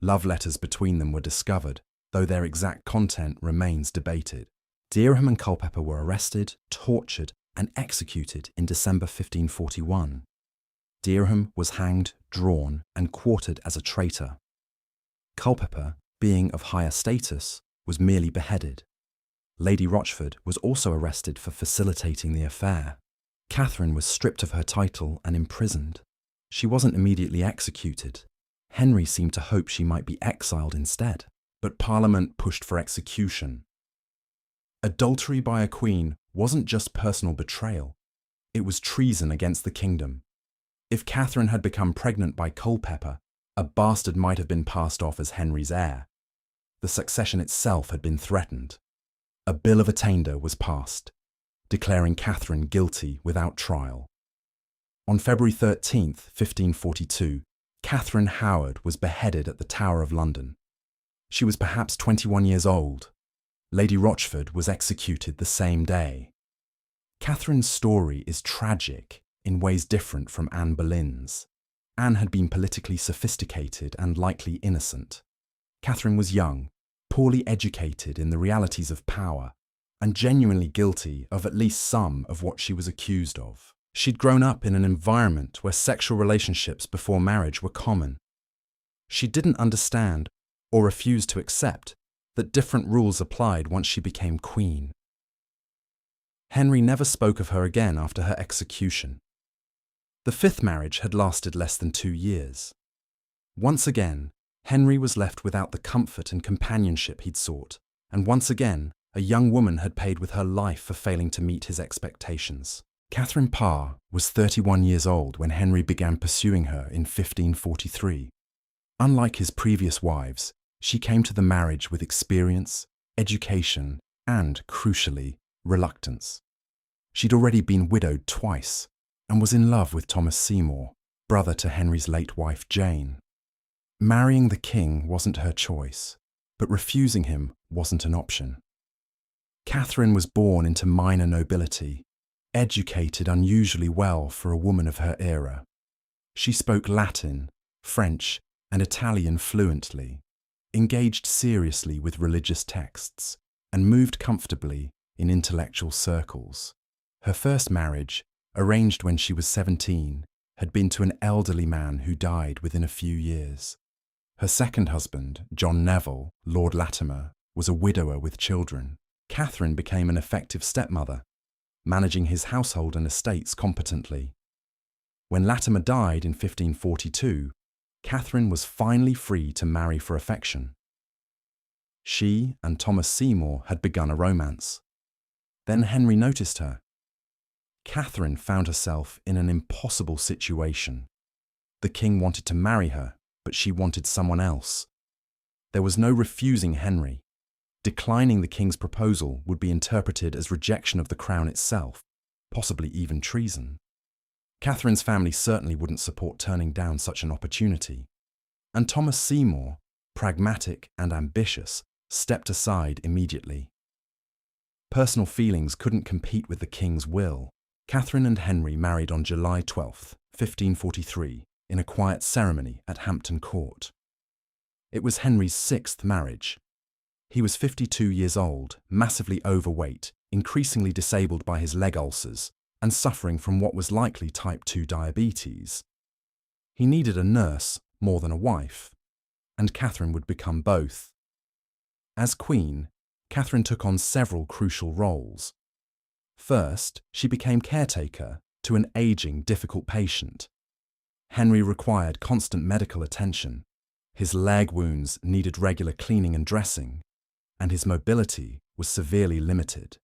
Love letters between them were discovered, though their exact content remains debated. Derham and Culpeper were arrested, tortured, and executed in December 1541. Derham was hanged, drawn, and quartered as a traitor. Culpeper, being of higher status, was merely beheaded. Lady Rochford was also arrested for facilitating the affair. Catherine was stripped of her title and imprisoned. She wasn't immediately executed. Henry seemed to hope she might be exiled instead, but Parliament pushed for execution. Adultery by a queen wasn't just personal betrayal, it was treason against the kingdom. If Catherine had become pregnant by Culpeper, a bastard might have been passed off as Henry's heir. The succession itself had been threatened. A bill of attainder was passed, declaring Catherine guilty without trial. On February 13, 1542, Catherine Howard was beheaded at the Tower of London. She was perhaps 21 years old. Lady Rochford was executed the same day. Catherine's story is tragic in ways different from Anne Boleyn's. Anne had been politically sophisticated and likely innocent. Catherine was young, poorly educated in the realities of power, and genuinely guilty of at least some of what she was accused of. She'd grown up in an environment where sexual relationships before marriage were common. She didn't understand or refused to accept that different rules applied once she became queen. Henry never spoke of her again after her execution. The fifth marriage had lasted less than 2 years. Once again, Henry was left without the comfort and companionship he'd sought, and once again, a young woman had paid with her life for failing to meet his expectations. Catherine Parr was 31 years old when Henry began pursuing her in 1543. Unlike his previous wives, she came to the marriage with experience, education, and, crucially, reluctance. She'd already been widowed twice and was in love with Thomas Seymour, brother to Henry's late wife Jane. Marrying the king wasn't her choice, but refusing him wasn't an option. Catherine was born into minor nobility, educated unusually well for a woman of her era. She spoke Latin, French, and Italian fluently, engaged seriously with religious texts, and moved comfortably in intellectual circles. Her first marriage, arranged when she was 17, had been to an elderly man who died within a few years. Her second husband, John Neville, Lord Latimer, was a widower with children. Catherine became an effective stepmother, managing his household and estates competently. When Latimer died in 1542, Catherine was finally free to marry for affection. She and Thomas Seymour had begun a romance. Then Henry noticed her. Catherine found herself in an impossible situation. The king wanted to marry her, but she wanted someone else. There was no refusing Henry. Declining the king's proposal would be interpreted as rejection of the crown itself, possibly even treason. Catherine's family certainly wouldn't support turning down such an opportunity. And Thomas Seymour, pragmatic and ambitious, stepped aside immediately. Personal feelings couldn't compete with the king's will. Catherine and Henry married on July 12, 1543, in a quiet ceremony at Hampton Court. It was Henry's 6th marriage. He was 52 years old, massively overweight, increasingly disabled by his leg ulcers, and suffering from what was likely type 2 diabetes. He needed a nurse more than a wife, and Catherine would become both. As queen, Catherine took on several crucial roles. First, she became caretaker to an aging, difficult patient. Henry required constant medical attention. His leg wounds needed regular cleaning and dressing, and his mobility was severely limited.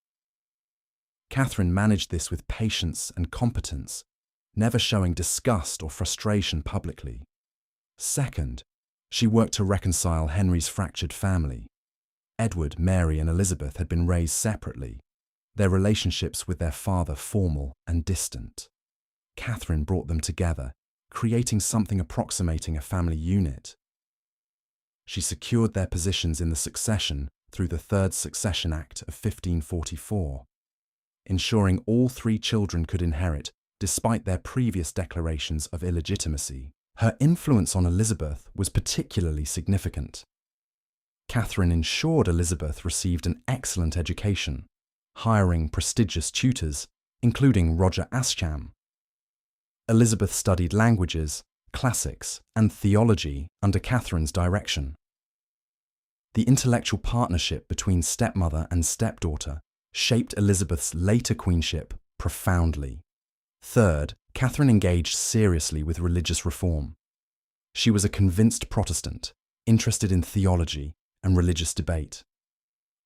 Catherine managed this with patience and competence, never showing disgust or frustration publicly. Second, she worked to reconcile Henry's fractured family. Edward, Mary, and Elizabeth had been raised separately, their relationships with their father formal and distant. Catherine brought them together, creating something approximating a family unit. She secured their positions in the succession through the Third Succession Act of 1544, ensuring all 3 children could inherit despite their previous declarations of illegitimacy. Her influence on Elizabeth was particularly significant. Catherine ensured Elizabeth received an excellent education, hiring prestigious tutors, including Roger Ascham. Elizabeth studied languages, classics, and theology under Catherine's direction. The intellectual partnership between stepmother and stepdaughter shaped Elizabeth's later queenship profoundly. Third, Catherine engaged seriously with religious reform. She was a convinced Protestant, interested in theology and religious debate.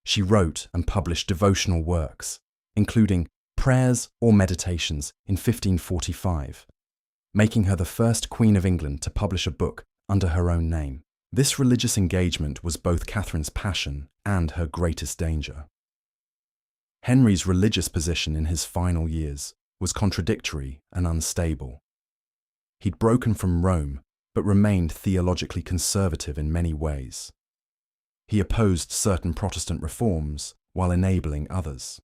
She wrote and published devotional works, including Prayers or Meditations in 1545, making her the first Queen of England to publish a book under her own name. This religious engagement was both Catherine's passion and her greatest danger. Henry's religious position in his final years was contradictory and unstable. He'd broken from Rome, but remained theologically conservative in many ways. He opposed certain Protestant reforms while enabling others.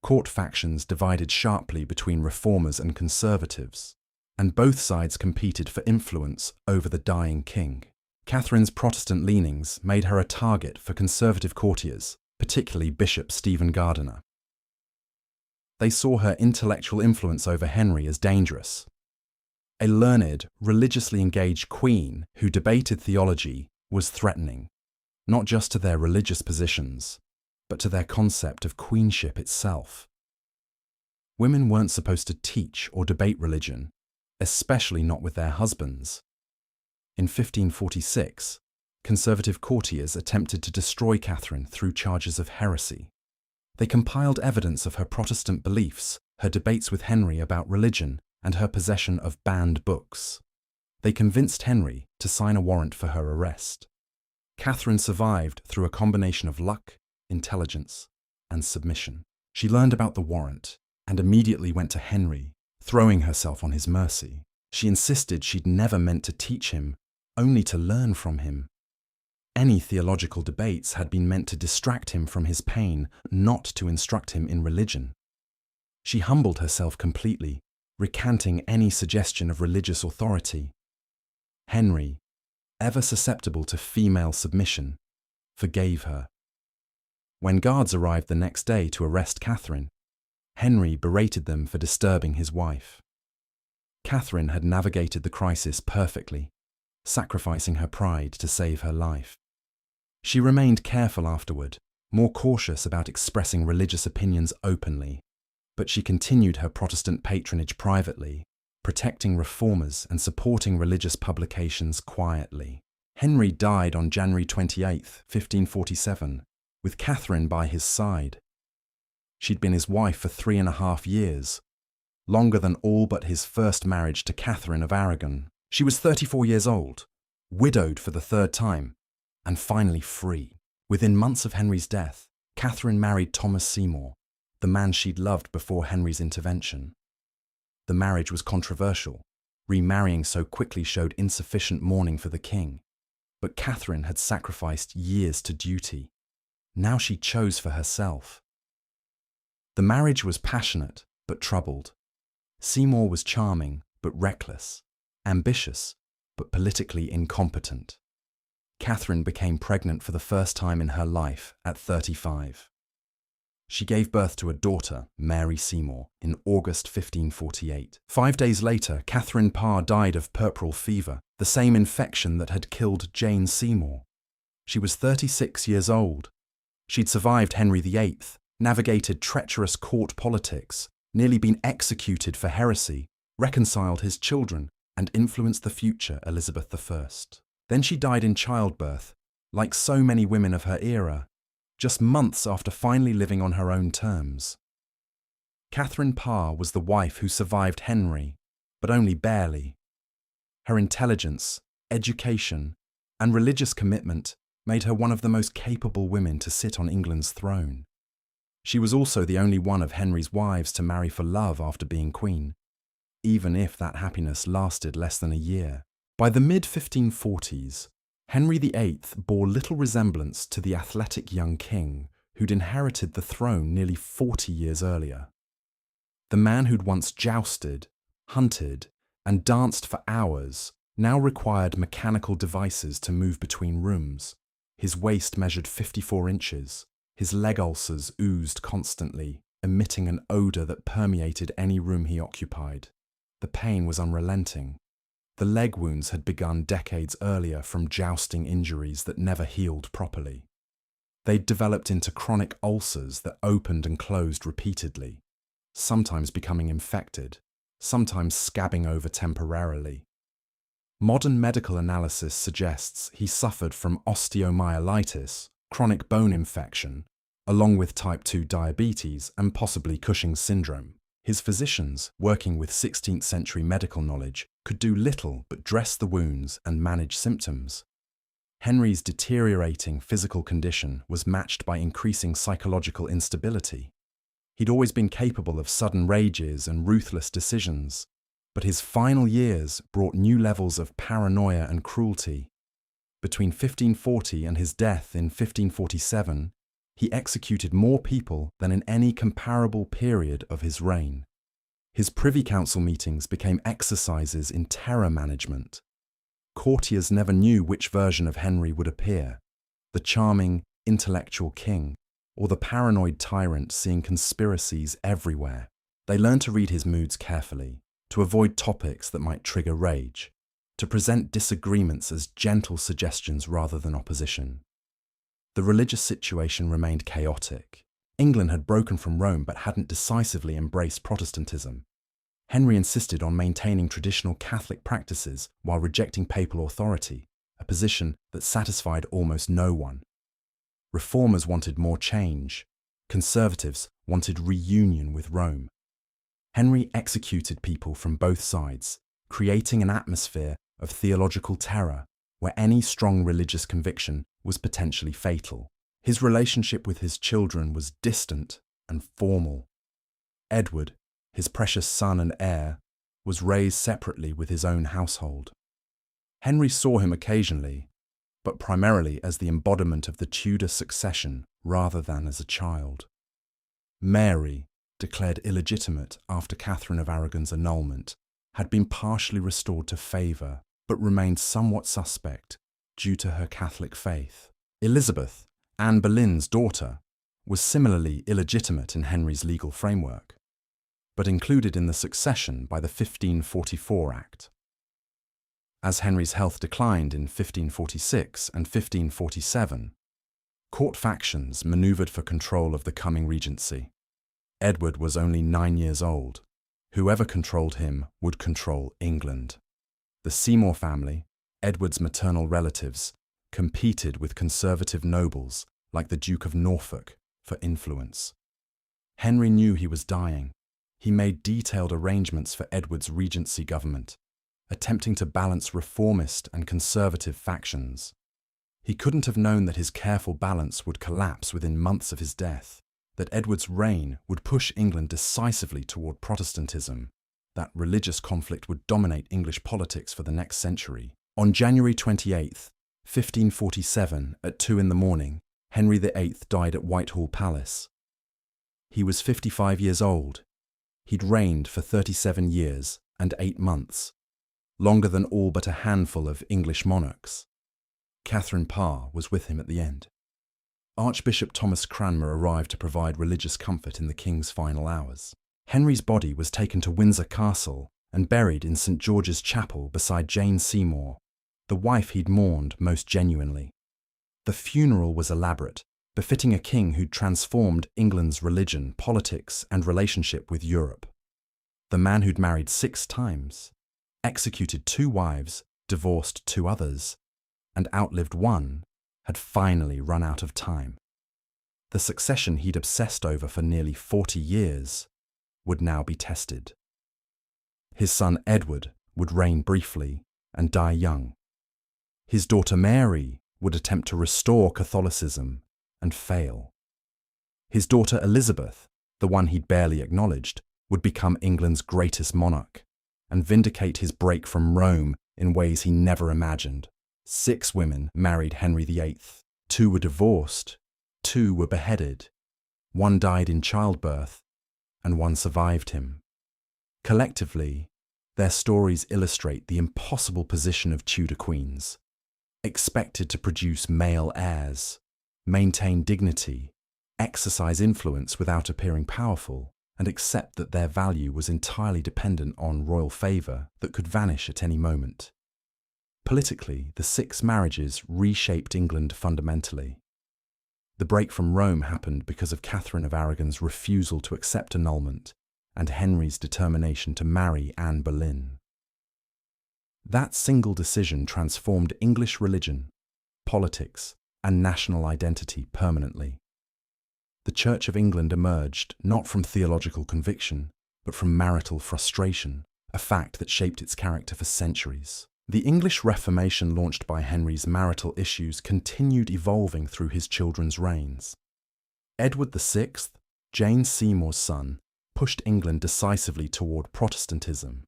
Court factions divided sharply between reformers and conservatives, and both sides competed for influence over the dying king. Catherine's Protestant leanings made her a target for conservative courtiers, particularly Bishop Stephen Gardiner. They saw her intellectual influence over Henry as dangerous. A learned, religiously engaged queen who debated theology was threatening, not just to their religious positions, but to their concept of queenship itself. Women weren't supposed to teach or debate religion, especially not with their husbands. In 1546, conservative courtiers attempted to destroy Catherine through charges of heresy. They compiled evidence of her Protestant beliefs, her debates with Henry about religion, and her possession of banned books. They convinced Henry to sign a warrant for her arrest. Catherine survived through a combination of luck, intelligence, and submission. She learned about the warrant and immediately went to Henry, throwing herself on his mercy. She insisted she'd never meant to teach him, only to learn from him. Any theological debates had been meant to distract him from his pain, not to instruct him in religion. She humbled herself completely, recanting any suggestion of religious authority. Henry, ever susceptible to female submission, forgave her. When guards arrived the next day to arrest Catherine, Henry berated them for disturbing his wife. Catherine had navigated the crisis perfectly, sacrificing her pride to save her life. She remained careful afterward, more cautious about expressing religious opinions openly, but she continued her Protestant patronage privately, protecting reformers and supporting religious publications quietly. Henry died on January 28, 1547, with Catherine by his side. She'd been his wife for 3.5 years, longer than all but his first marriage to Catherine of Aragon. She was 34 years old, widowed for the 3rd time, and finally free. Within months of Henry's death, Catherine married Thomas Seymour, the man she'd loved before Henry's intervention. The marriage was controversial. Remarrying so quickly showed insufficient mourning for the king. But Catherine had sacrificed years to duty. Now she chose for herself. The marriage was passionate, but troubled. Seymour was charming, but reckless, ambitious, but politically incompetent. Catherine became pregnant for the first time in her life at 35. She gave birth to a daughter, Mary Seymour, in August 1548. 5 days later, Catherine Parr died of puerperal fever, the same infection that had killed Jane Seymour. She was 36 years old. She'd survived Henry VIII, navigated treacherous court politics, nearly been executed for heresy, reconciled his children, and influenced the future Elizabeth I. Then she died in childbirth, like so many women of her era, just months after finally living on her own terms. Catherine Parr was the wife who survived Henry, but only barely. Her intelligence, education, and religious commitment made her one of the most capable women to sit on England's throne. She was also the only one of Henry's wives to marry for love after being queen, even if that happiness lasted less than a year. By the mid-1540s, Henry VIII bore little resemblance to the athletic young king who'd inherited the throne nearly 40 years earlier. The man who'd once jousted, hunted, and danced for hours now required mechanical devices to move between rooms. His waist measured 54 inches. His leg ulcers oozed constantly, emitting an odour that permeated any room he occupied. The pain was unrelenting. The leg wounds had begun decades earlier from jousting injuries that never healed properly. They'd developed into chronic ulcers that opened and closed repeatedly, sometimes becoming infected, sometimes scabbing over temporarily. Modern medical analysis suggests he suffered from osteomyelitis, chronic bone infection, along with type 2 diabetes and possibly Cushing's syndrome. His physicians, working with 16th century medical knowledge, could do little but dress the wounds and manage symptoms. Henry's deteriorating physical condition was matched by increasing psychological instability. He'd always been capable of sudden rages and ruthless decisions, but his final years brought new levels of paranoia and cruelty. Between 1540 and his death in 1547, he executed more people than in any comparable period of his reign. His Privy Council meetings became exercises in terror management. Courtiers never knew which version of Henry would appear, the charming, intellectual king, or the paranoid tyrant seeing conspiracies everywhere. They learned to read his moods carefully, to avoid topics that might trigger rage, to present disagreements as gentle suggestions rather than opposition. The religious situation remained chaotic. England had broken from Rome but hadn't decisively embraced Protestantism. Henry insisted on maintaining traditional Catholic practices while rejecting papal authority, a position that satisfied almost no one. Reformers wanted more change. Conservatives wanted reunion with Rome. Henry executed people from both sides, creating an atmosphere of theological terror where any strong religious conviction was potentially fatal. His relationship with his children was distant and formal. Edward, his precious son and heir, was raised separately with his own household. Henry saw him occasionally, but primarily as the embodiment of the Tudor succession rather than as a child. Mary, declared illegitimate after Catherine of Aragon's annulment, had been partially restored to favour, but remained somewhat suspect due to her Catholic faith. Elizabeth, Anne Boleyn's daughter, was similarly illegitimate in Henry's legal framework, but included in the succession by the 1544 Act. As Henry's health declined in 1546 and 1547, court factions manoeuvred for control of the coming regency. Edward was only 9 years old. Whoever controlled him would control England. The Seymour family, Edward's maternal relatives, competed with conservative nobles like the Duke of Norfolk for influence. Henry knew he was dying. He made detailed arrangements for Edward's regency government, attempting to balance reformist and conservative factions. He couldn't have known that his careful balance would collapse within months of his death, that Edward's reign would push England decisively toward Protestantism, that religious conflict would dominate English politics for the next century. On January 28, 1547, at 2 a.m, Henry VIII died at Whitehall Palace. He was 55 years old. He'd reigned for 37 years and 8 months, longer than all but a handful of English monarchs. Catherine Parr was with him at the end. Archbishop Thomas Cranmer arrived to provide religious comfort in the king's final hours. Henry's body was taken to Windsor Castle and buried in St. George's Chapel beside Jane Seymour, the wife he'd mourned most genuinely. The funeral was elaborate, befitting a king who'd transformed England's religion, politics, and relationship with Europe. The man who'd married 6 times, executed 2 wives, divorced 2 others, and outlived one, had finally run out of time. The succession he'd obsessed over for nearly 40 years would now be tested. His son Edward would reign briefly and die young. His daughter Mary would attempt to restore Catholicism and fail. His daughter Elizabeth, the one he'd barely acknowledged, would become England's greatest monarch and vindicate his break from Rome in ways he never imagined. 6 women married Henry VIII. 2 were divorced, 2 were beheaded, 1 died in childbirth, and 1 survived him. Collectively, their stories illustrate the impossible position of Tudor queens, expected to produce male heirs, maintain dignity, exercise influence without appearing powerful, and accept that their value was entirely dependent on royal favour that could vanish at any moment. Politically, the 6 marriages reshaped England fundamentally. The break from Rome happened because of Catherine of Aragon's refusal to accept annulment and Henry's determination to marry Anne Boleyn. That single decision transformed English religion, politics, and national identity permanently. The Church of England emerged not from theological conviction, but from marital frustration, a fact that shaped its character for centuries. The English Reformation launched by Henry's marital issues continued evolving through his children's reigns. Edward VI, Jane Seymour's son, pushed England decisively toward Protestantism.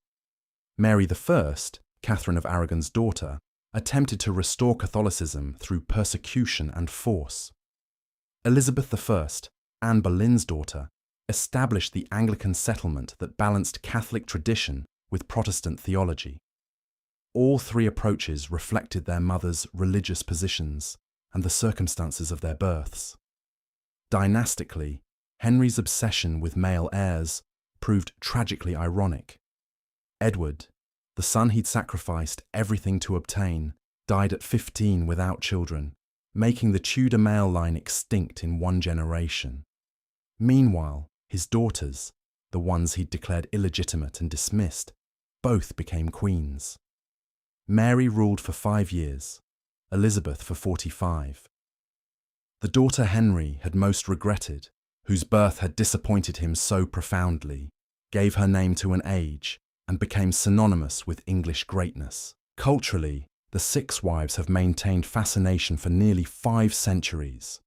Mary I, Catherine of Aragon's daughter, attempted to restore Catholicism through persecution and force. Elizabeth I, Anne Boleyn's daughter, established the Anglican settlement that balanced Catholic tradition with Protestant theology. All three approaches reflected their mothers' religious positions and the circumstances of their births. Dynastically, Henry's obsession with male heirs proved tragically ironic. Edward, the son he'd sacrificed everything to obtain, died at 15 without children, making the Tudor male line extinct in one generation. Meanwhile, his daughters, the ones he'd declared illegitimate and dismissed, both became queens. Mary ruled for 5 years, Elizabeth for 45. The daughter Henry had most regretted, whose birth had disappointed him so profoundly, gave her name to an age and became synonymous with English greatness. Culturally, the six wives have maintained fascination for nearly 5 centuries.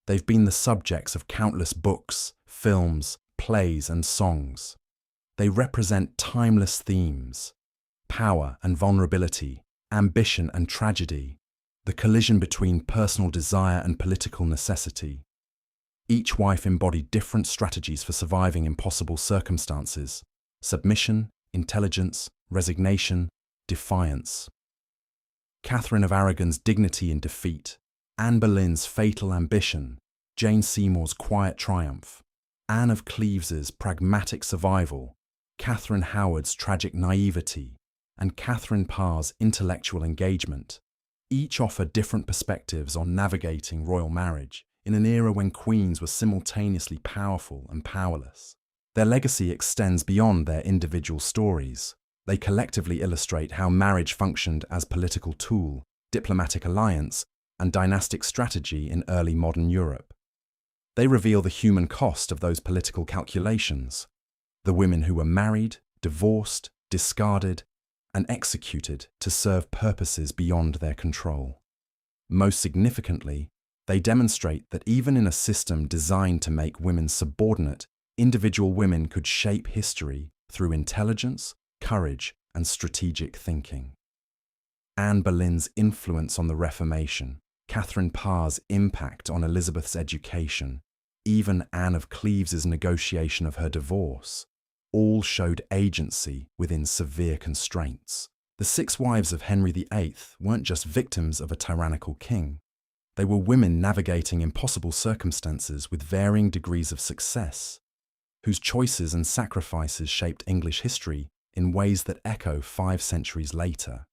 They've been the subjects of countless books, films, plays, and songs. They represent timeless themes: power and vulnerability, ambition and tragedy, the collision between personal desire and political necessity. Each wife embodied different strategies for surviving impossible circumstances: submission, intelligence, resignation, defiance. Catherine of Aragon's dignity in defeat, Anne Boleyn's fatal ambition, Jane Seymour's quiet triumph, Anne of Cleves's pragmatic survival, Catherine Howard's tragic naivety, and Catherine Parr's intellectual engagement, each offer different perspectives on navigating royal marriage in an era when queens were simultaneously powerful and powerless. Their legacy extends beyond their individual stories. They collectively illustrate how marriage functioned as political tool, diplomatic alliance, and dynastic strategy in early modern Europe. They reveal the human cost of those political calculations: the women who were married, divorced, discarded, and executed to serve purposes beyond their control. Most significantly, they demonstrate that even in a system designed to make women subordinate, individual women could shape history through intelligence, courage, and strategic thinking. Anne Boleyn's influence on the Reformation, Catherine Parr's impact on Elizabeth's education, even Anne of Cleves's negotiation of her divorce, all showed agency within severe constraints. The 6 wives of Henry VIII weren't just victims of a tyrannical king. They were women navigating impossible circumstances with varying degrees of success, whose choices and sacrifices shaped English history in ways that echo 5 centuries later.